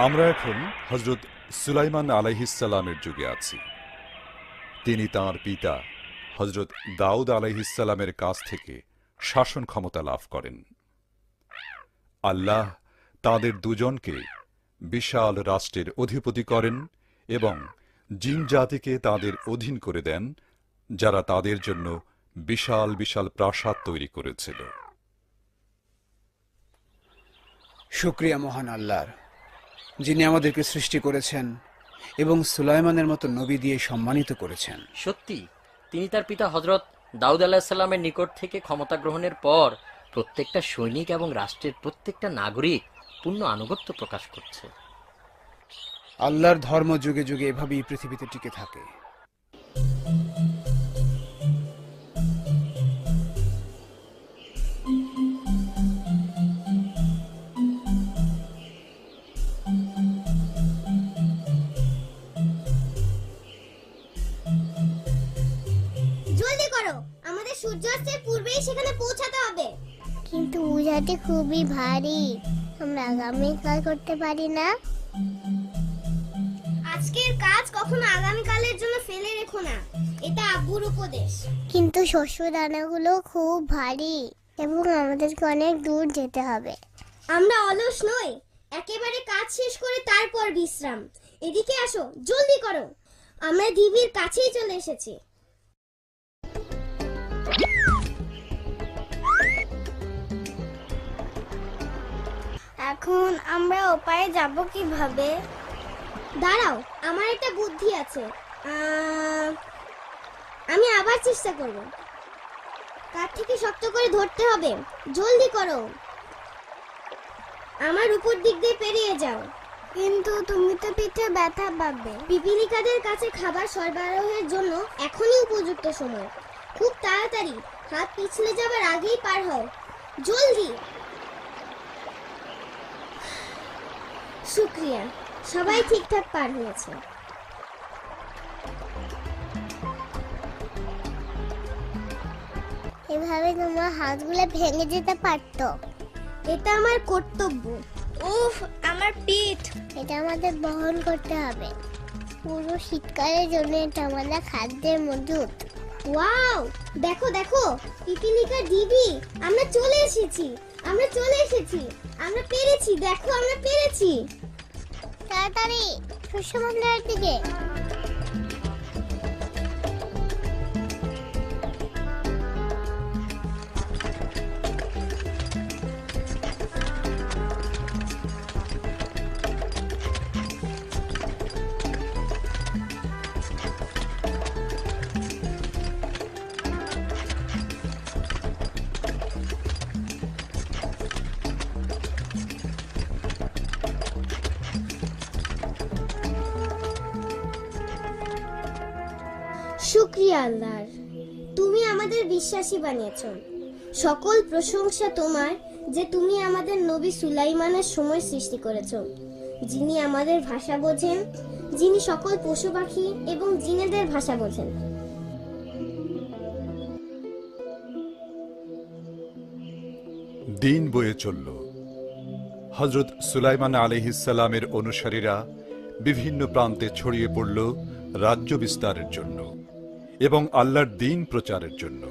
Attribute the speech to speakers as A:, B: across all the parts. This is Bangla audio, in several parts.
A: আমরা এখন হযরত সুলাইমান আলাইহিসসালামের যুগে আছি। তিনি তাঁর পিতা হযরত দাউদ আলাইহিসসালামের কাছ থেকে শাসন ক্ষমতা লাভ করেন। আল্লাহ তাঁদের দুজনকে বিশাল রাষ্ট্রের অধিপতি করেন এবং জিন জাতিকে তাঁদের অধীন করে দেন, যারা তাদের জন্য বিশাল বিশাল প্রাসাদ তৈরি করেছিল।
B: শুকরিয়া মহান আল্লাহর, যিনি আমাদেরকে সৃষ্টি করেছেন এবং সুলাইমানের মতো নবী দিয়ে সম্মানিত করেছেন।
C: সত্যি তিনি তার পিতা হযরত দাউদ আলাইহিসসালামের নিকট থেকে ক্ষমতা গ্রহণের পর প্রত্যেকটা সৈনিক এবং রাষ্ট্রের প্রত্যেকটা নাগরিক পূর্ণ আনুগত্য প্রকাশ করছে।
B: আল্লাহর ধর্ম যুগে যুগে এভাবেই পৃথিবীতে টিকে থাকে।
D: জলদি করো, আমাদের সূর্যাস্তের পূর্বেই সেখানে পৌঁছাতে হবে।
E: কিন্তু বোঝাটি খুবই ভারী, আমরা আগামীকাল করতে পারি না?
D: আজকের কাজ কখনো আগামীকালের জন্য ফেলে রেখো না, এটা আব্বুর উপদেশ।
E: কিন্তু শস্য দানাগুলো খুব ভারী এবং আমাদেরকে অনেক দূর যেতে হবে।
D: আমরা অলস নই, একেবারে কাজ শেষ করে তারপর বিশ্রাম। এদিকে আসো, জলদি করো, আমরা ঢিবির কাছেই চলে এসেছি।
E: এখন আমরা ওপারে যাব কিভাবে?
D: দাঁড়াও, আমার একটা বুদ্ধি আছে। আমি আবার চেষ্টা করব। কাঠ থেকে শক্ত করে ধরতে হবে, জলদি করো, আমার উপর দিক দিয়ে পেরিয়ে যাও।
E: কিন্তু তুমি তো পিঠে ব্যথা পাবে।
D: পিপিলিকাদের কাছে খাবার সরবরাহের জন্য এখনই উপযুক্ত সময়। খুব তাড়াতাড়ি, হাত পিছলে যাবার আগেই পার হও, জলদি। শুকরিয়া, সবাই ঠিকঠাক পার হয়েছে।
E: এভাবে তোমার হাতগুলো ভেঙে যেতে পারতো।
D: এটা আমার কর্তব্য। উফ, আমার পিঠ।
E: এটা আমাদের বহন করতে হবে। পুরো শীতকালের জন্য এটা আমাদের খাদ্যের মজুদ।
D: ওয়াও, দেখো দেখো, পিপিলিকা ডিবি, আমরা চলে এসেছি, আমরা চলে এসেছি, আমরা পেরেছি, দেখো আমরা পেরেছি।
E: তাড়াতাড়ি শস্য ভান্ডারের দিকে।
D: শুকরিয়া আল্লাহর, তুমি আমাদের বিশ্বাসী বানিয়েছো। সকল প্রশংসা তোমার, যে তুমি আমাদের নবী সুলাইমানের সময় সৃষ্টি করেছো, যিনি আমাদের ভাষা বোঝেন, যিনি সকল পশু পাখি এবং জিনেদের ভাষা বোঝেন।
A: দিন বয়ে চলল। হযরত সুলাইমান আলাইহিসসালামের অনুসারীরা বিভিন্ন প্রান্তে ছড়িয়ে পড়ল রাজ্য বিস্তারের জন্য এবং আল্লাহর দ্বীন প্রচারের জন্য।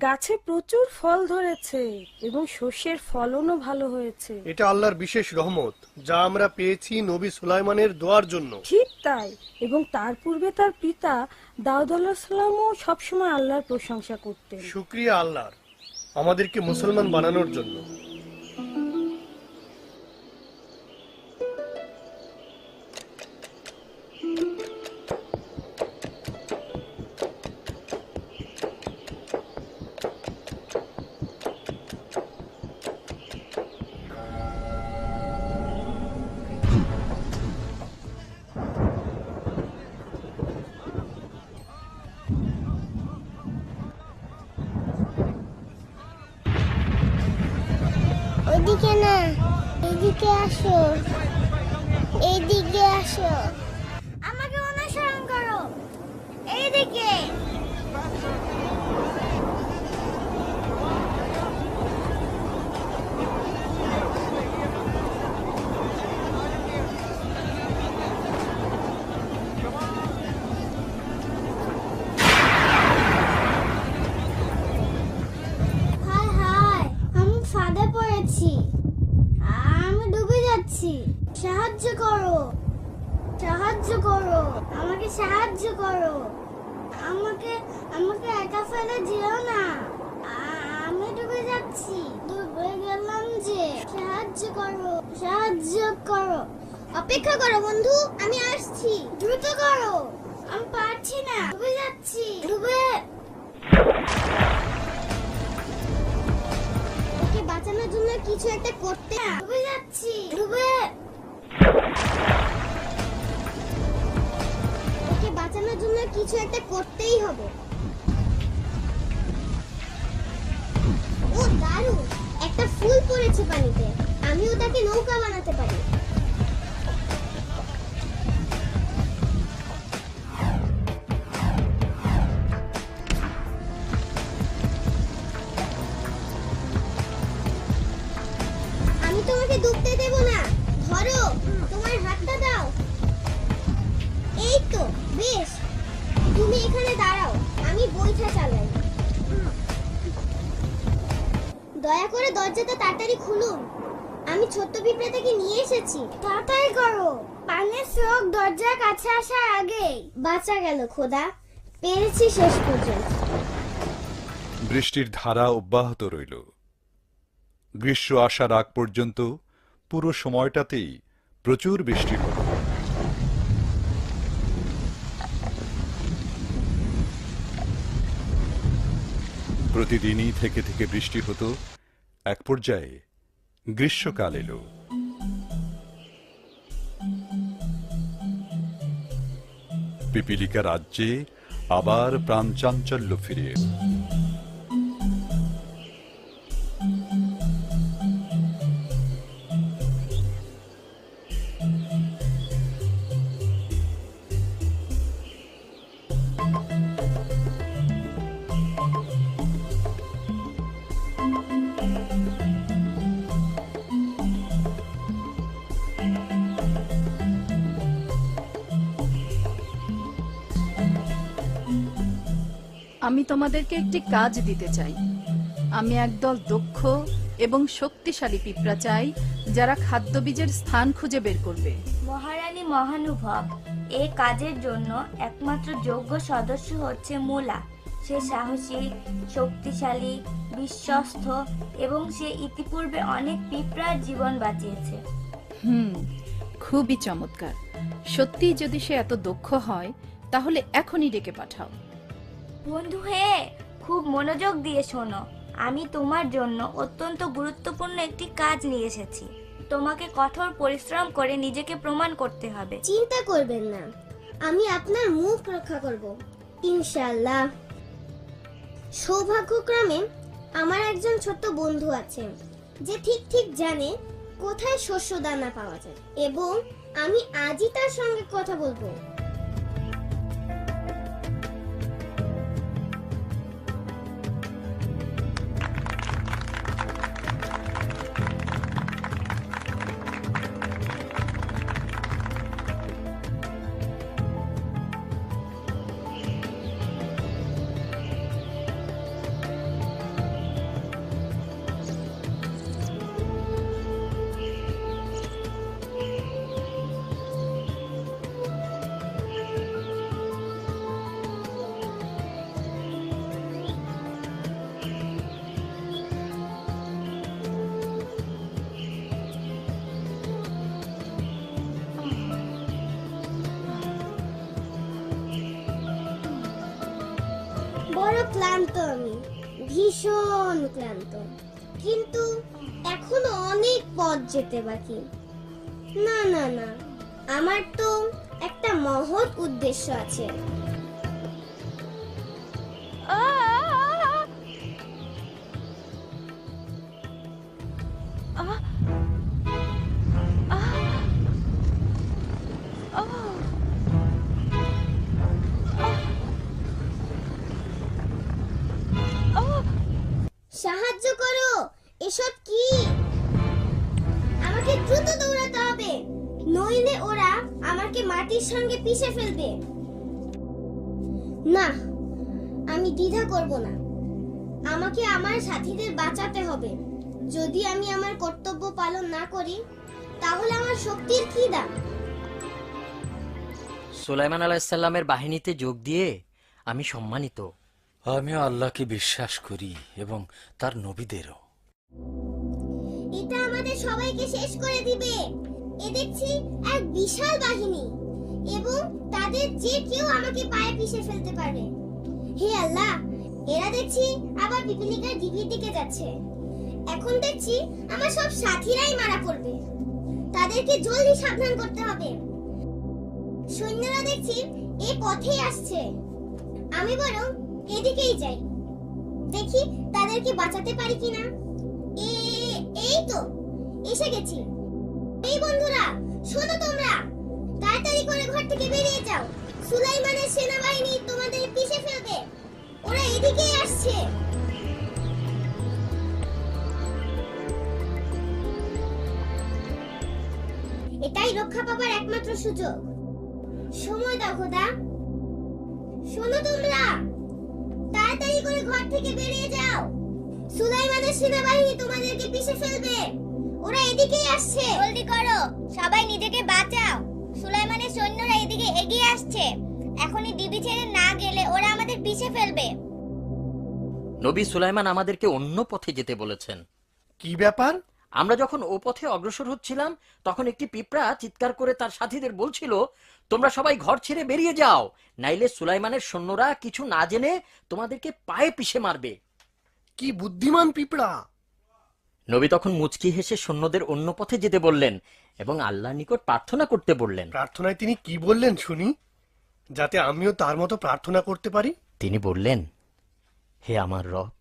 F: গাছে প্রচুর ফল ধরেছে এবং শস্যের ফলনও ভালো হয়েছে।
G: এটা আল্লাহর বিশেষ রহমত, যা আমরা পেয়েছি নবী সুলাইমানের দোয়ার জন্য।
F: ঠিক তাই, এবং তার পূর্বে তার পিতা দাউদ আলাইহিস সালামও সবসময় আল্লাহর প্রশংসা করতেন।
G: শুকরিয়া আল্লাহর, আমাদেরকে মুসলমান বানানোর জন্য।
E: ওইদিকে না, এদিকে আসো, এইদিকে আসো, আমাকে অনুসরণ করো। দিকে।
D: হায় হায়, আমি ফাঁদে পড়েছি। আমি ডুবে যাচ্ছি। সাহায্য করো, সাহায্য করো, আমাকে সাহায্য করো। আমাকে আমাকে একা ফেলে যেও না। আমি ডুবে যাচ্ছি, ডুবে গেলাম যে। সাহায্য করো, সাহায্য করো। অপেক্ষা করো বন্ধু, আমি আসছি। দ্রুত করো, আমি পারছি না, ডুবে যাচ্ছি, ডুবে। ওকে বাঁচানোর জন্য কিছু একটা করতে। ডুবে যাচ্ছি, ডুবে। ওকে বাঁচানোর জন্য কিছু একটা করতেই হবে। ও দারুণ, একটা ফুল পড়েছে পানিতে। আমিও তাকে নৌকা বানাতে পারি। আমি তোমাকে ডুবতে দেব না। ধরো, তোমার হাতটা দাও। এই তো, বেশ। তুমি এখানে দাঁড়াও, আমি বইটা চালাই। দয়া করে দরজাটা তাড়াতাড়ি খুলুন। আমি ছোট্ট পিঁপড়াটাকে নিয়ে এসেছি। তাড়াতাড়ি করো, পানির স্রোত দরজার কাছে আসার আগেই। বাঁচা গেল খোদা, পেরেছি শেষ পর্যন্ত।
A: বৃষ্টির ধারা অব্যাহত রইল। গ্রীষ্ম আসার আগ পর্যন্ত পুরো সময়টাতেই প্রচুর বৃষ্টি হল। প্রতিদিনই থেকে থেকে বৃষ্টি হতো। এক পর্যায়ে গ্রীষ্মকাল এলো। পিপিলিকা রাজ্যে আবার প্রাণচাঞ্চল্য ফিরে এলো।
H: আমি তোমাদেরকে একটি কাজ দিতে চাই। আমি একদল দক্ষ এবং শক্তিশালী পিঁপড়া চাই, যারা খাদ্যবীজের স্থান খুঁজে বের করবে।
I: মহারানী মহানুভব, এই কাজের জন্য একমাত্র যোগ্য সদস্য হচ্ছে মুলা। সে সাহসী, শক্তিশালী, বিশ্বস্ত এবং সে ইতিপূর্বে অনেক পিঁপড়ার জীবন বাঁচিয়েছে।
H: খুবই চমৎকার। সত্যি যদি সে এত দক্ষ হয়, তাহলে এখনই ডেকে পাঠাও।
I: বন্ধু হে, খুব মনোযোগ দিয়ে শোনো। আমি তোমার জন্য অত্যন্ত গুরুত্বপূর্ণ একটি কাজ নিয়ে এসেছি। তোমাকে কঠোর পরিশ্রম করে নিজেকে প্রমাণ করতে হবে।
D: চিন্তা করবেন না, আমি আপনার মুখ রক্ষা করব, ইনশাআল্লাহ। সৌভাগ্যক্রমে আমার একজন ছোট্ট বন্ধু আছে, যে ঠিক ঠিক জানে কোথায় শস্য দানা পাওয়া যায়, এবং আমি আজই তার সঙ্গে কথা বলবো। বড় ক্লান্ত আমি, ভীষণ ক্লান্ত, কিন্তু এখনো অনেক পথ যেতে বাকি। না না না, আমার তো একটা মহৎ উদ্দেশ্য আছে। এসব কি? আমাকে দ্রুত দৌড়াতে হবে, নইলে ওরা আমাকে মাটির সঙ্গে পিষে ফেলবে। না, আমি দ্বিধা করব না। আমাকে আমার সাথীদের বাঁচাতে হবে। যদি আমি আমার কর্তব্য পালন না করি, তাহলে আমার শক্তির কি দাম?
C: সুলাইমান আলাইহিসসালামের বাহিনীতে যোগ দিয়ে আমি সম্মানিত।
J: আমিও আল্লাহকে বিশ্বাস করি এবং তার নবীদেরও।
D: এটা আমাদের সবাইকে শেষ করে দিবে। এ দেখছি এক বিশাল বাহিনী, এবং তাদের যে কেউ আমাকে পায়ে পিষে ফেলতে পারে। হে আল্লাহ, এরা দেখছি আবার পিপিলিকার ঢিপির দিকে যাচ্ছে। এখন দেখছি আমার সব সাথীরাই মারা পড়বে। তাদেরকে জলদি সাবধান করতে হবে। সৈন্যরা দেখছি এই পথেই আসছে। আমি বরং এদিকেই যাই, দেখি তাদেরকে বাঁচাতে পারি কিনা। এই তো এসে গেছি। এই বন্ধুরা, শোনো, তোমরা তাড়াতাড়ি করে ঘর থেকে বেরিয়ে যাও। সুলাইমানের সেনাবাহিনী তোমাদের পিষে ফেলবে। ওরা এদিকেই আসছে। এটাই রক্ষা পাবার একমাত্র সুযোগ। সময় দাও খোদা। শোনো তোমরা, তাড়াতাড়ি করে ঘর থেকে বেরিয়ে যাও। সুলাইমানের সেনাবাহিনী তোমাদেরকে পিষে ফেলবে। ওরা এদিকেই আসছে। জলদি করো, সবাই নিজেকে বাঁচাও। সুলাইমানের সৈন্যরা এদিকে এগিয়ে আসছে। এখনই ডিবি ছেড়ে না গেলে ওরা আমাদের পিষে ফেলবে।
C: নবী সুলাইমান আমাদেরকে অন্য পথে যেতে বলেছেন।
G: কি ব্যাপার?
C: আমরা যখন ও পথে অগ্রসর হচ্ছিলাম, তখন একটি পিঁপড়া চিৎকার করে তার সাথীদের বলছিল, তোমরা সবাই ঘর ছেড়ে বেরিয়ে যাও, নাইলে সুলাইমানের সৈন্যরা কিছু না জেনে তোমাদেরকে পায়ে পিষে মারবে।
G: কি বুদ্ধিমান পিঁপড়া!
C: নবী তখন মুচকি হেসে সৈন্যদের অন্য পথে যেতে বললেন এবং আল্লাহর নিকট প্রার্থনা করতে বললেন।
G: প্রার্থনায় তিনি কি বললেন শুনি, যাতে আমিও তার মতো প্রার্থনা করতে পারি।
C: তিনি বললেন, হে আমার রব,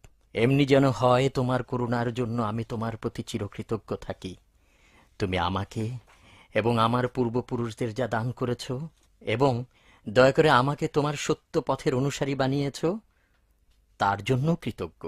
C: এমনি যেন হয় তোমার করুণার জন্য আমি তোমার প্রতি চিরকৃতজ্ঞ থাকি। তুমি আমাকে এবং আমার পূর্বপুরুষদের যা দান করেছ, এবং দয়া করে আমাকে তোমার সত্য পথের অনুসারী বানিয়েছ, তার জন্য কৃতজ্ঞ।